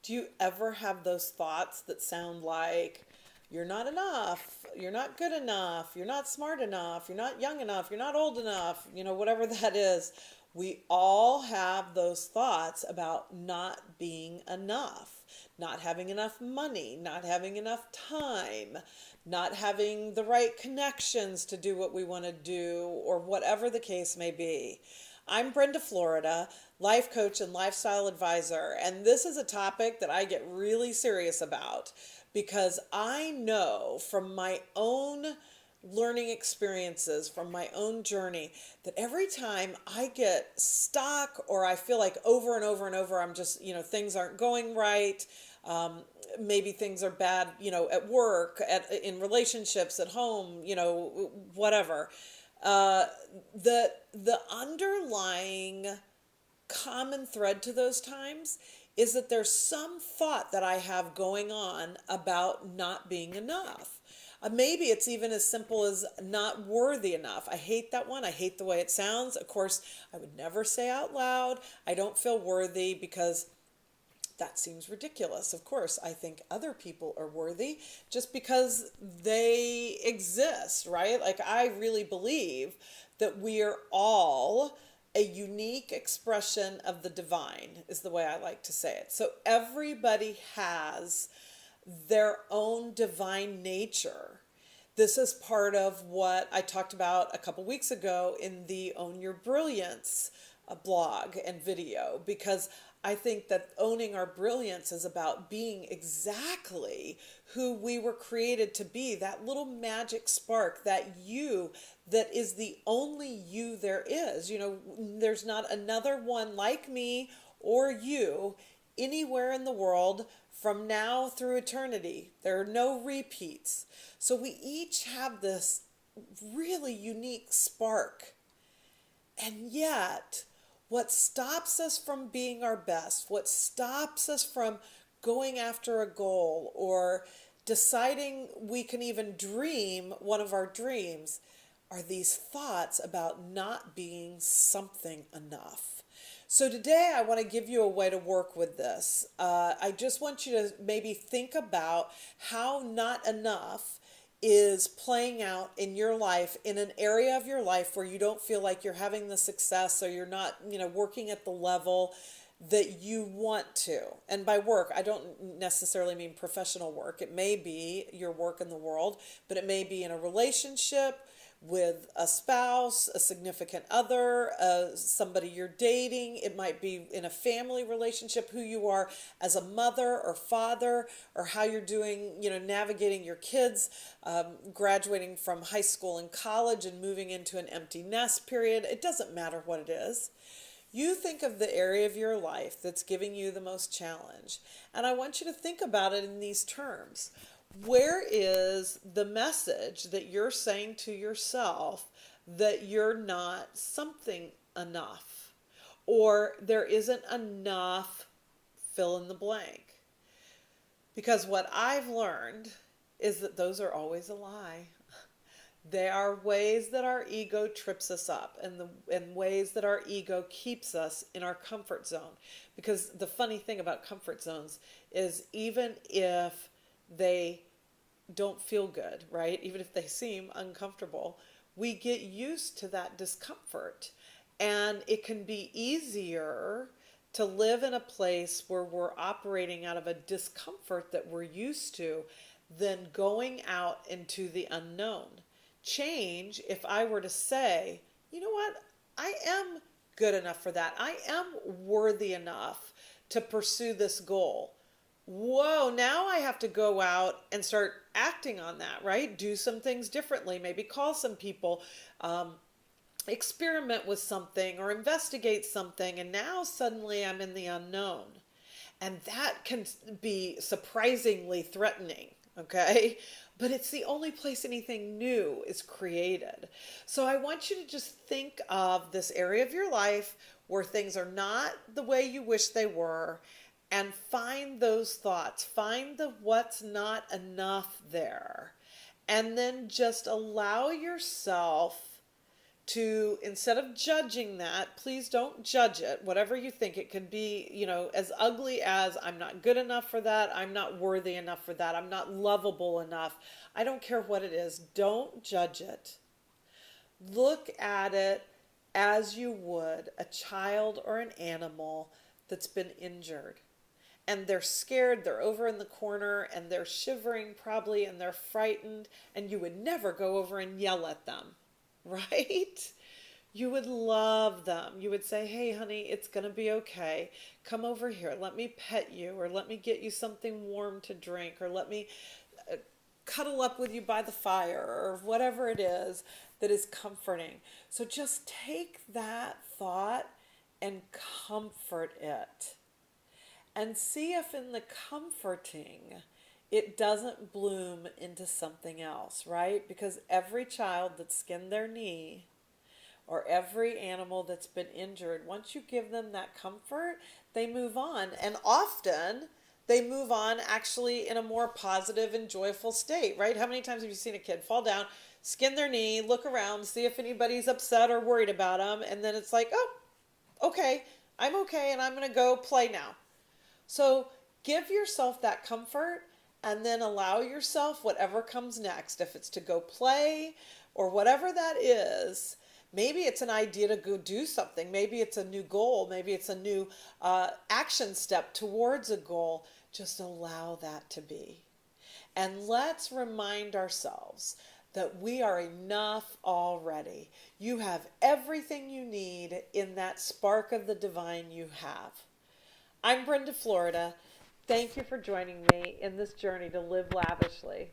Do you ever have those thoughts that sound like you're not enough, you're not good enough, you're not smart enough, you're not young enough, you're not old enough, whatever that is? We all have those thoughts about not being enough, not having enough money, not having enough time, not having the right connections to do what we want to do, or whatever the case may be. I'm Brenda, Florida, life coach and lifestyle advisor, and this is a topic that I get really serious about because I know from my own learning experiences, from my own journey, that every time I get stuck or I feel like over and over and over, I'm just, things aren't going right. Maybe things are bad, at work, in relationships, at home, whatever. Uh, the underlying common thread to those times is that there's some thought that I have going on about not being enough. Maybe it's even as simple as not worthy enough. I hate that one. I hate the way it sounds. Of course, I would never say out loud, I don't feel worthy, because that seems ridiculous. Of course, I think other people are worthy just because they exist, right? Like, I really believe that we are all a unique expression of the divine, is the way I like to say it. So everybody has their own divine nature. This is part of what I talked about a couple weeks ago in the Own Your Brilliance blog and video, because I think that owning our brilliance is about being exactly who we were created to be, that little magic spark, that you that is the only you there is. There's not another one like me or you anywhere in the world from now through eternity. There are no repeats. So we each have this really unique spark. And yet, what stops us from being our best, what stops us from going after a goal or deciding we can even dream one of our dreams, are these thoughts about not being something enough. So today I want to give you a way to work with this. I just want you to maybe think about how not enough is playing out in your life, in an area of your life where you don't feel like you're having the success, or you're not, working at the level that you want to. And by work, I don't necessarily mean professional work. It may be your work in the world, but it may be in a relationship with a spouse, a significant other, somebody you're dating. It might be in a family relationship, who you are as a mother or father, or how you're doing, navigating your kids, graduating from high school and college and moving into an empty nest period. It doesn't matter what it is. You think of the area of your life that's giving you the most challenge. And I want you to think about it in these terms. Where is the message that you're saying to yourself that you're not something enough, or there isn't enough, fill in the blank? Because what I've learned is that those are always a lie. They are ways that our ego trips us up, and ways that our ego keeps us in our comfort zone. Because the funny thing about comfort zones is, even if they don't feel good, right? Even if they seem uncomfortable, we get used to that discomfort. And it can be easier to live in a place where we're operating out of a discomfort that we're used to than going out into the unknown. Change, if I were to say, you know what, I am good enough for that. I am worthy enough to pursue this goal. Whoa, now I have to go out and start acting on that, right? Do some things differently, maybe call some people, experiment with something, or investigate something, and now suddenly I'm in the unknown. And that can be surprisingly threatening, okay? But it's the only place anything new is created. So I want you to just think of this area of your life where things are not the way you wish they were, and find those thoughts, find the what's not enough there, and then just allow yourself to, instead of judging that, please don't judge it. Whatever you think, it could be, as ugly as I'm not good enough for that, I'm not worthy enough for that, I'm not lovable enough. I don't care what it is. Don't judge it. Look at it as you would a child or an animal that's been injured. And they're scared, they're over in the corner, and they're shivering probably, and they're frightened, and you would never go over and yell at them, right? You would love them. You would say, hey, honey, it's going to be okay. Come over here. Let me pet you, or let me get you something warm to drink, or let me cuddle up with you by the fire, or whatever it is that is comforting. So just take that thought and comfort it. And see if in the comforting, it doesn't bloom into something else, right? Because every child that's skinned their knee, or every animal that's been injured, once you give them that comfort, they move on. And often they move on actually in a more positive and joyful state, right? How many times have you seen a kid fall down, skin their knee, look around, see if anybody's upset or worried about them, and then it's like, oh, okay, I'm okay, and I'm going to go play now. So give yourself that comfort, and then allow yourself whatever comes next. If it's to go play or whatever that is, maybe it's an idea to go do something. Maybe it's a new goal. Maybe it's a new action step towards a goal. Just allow that to be. And let's remind ourselves that we are enough already. You have everything you need in that spark of the divine you have. I'm Brenda, Florida. Thank you for joining me in this journey to live lavishly.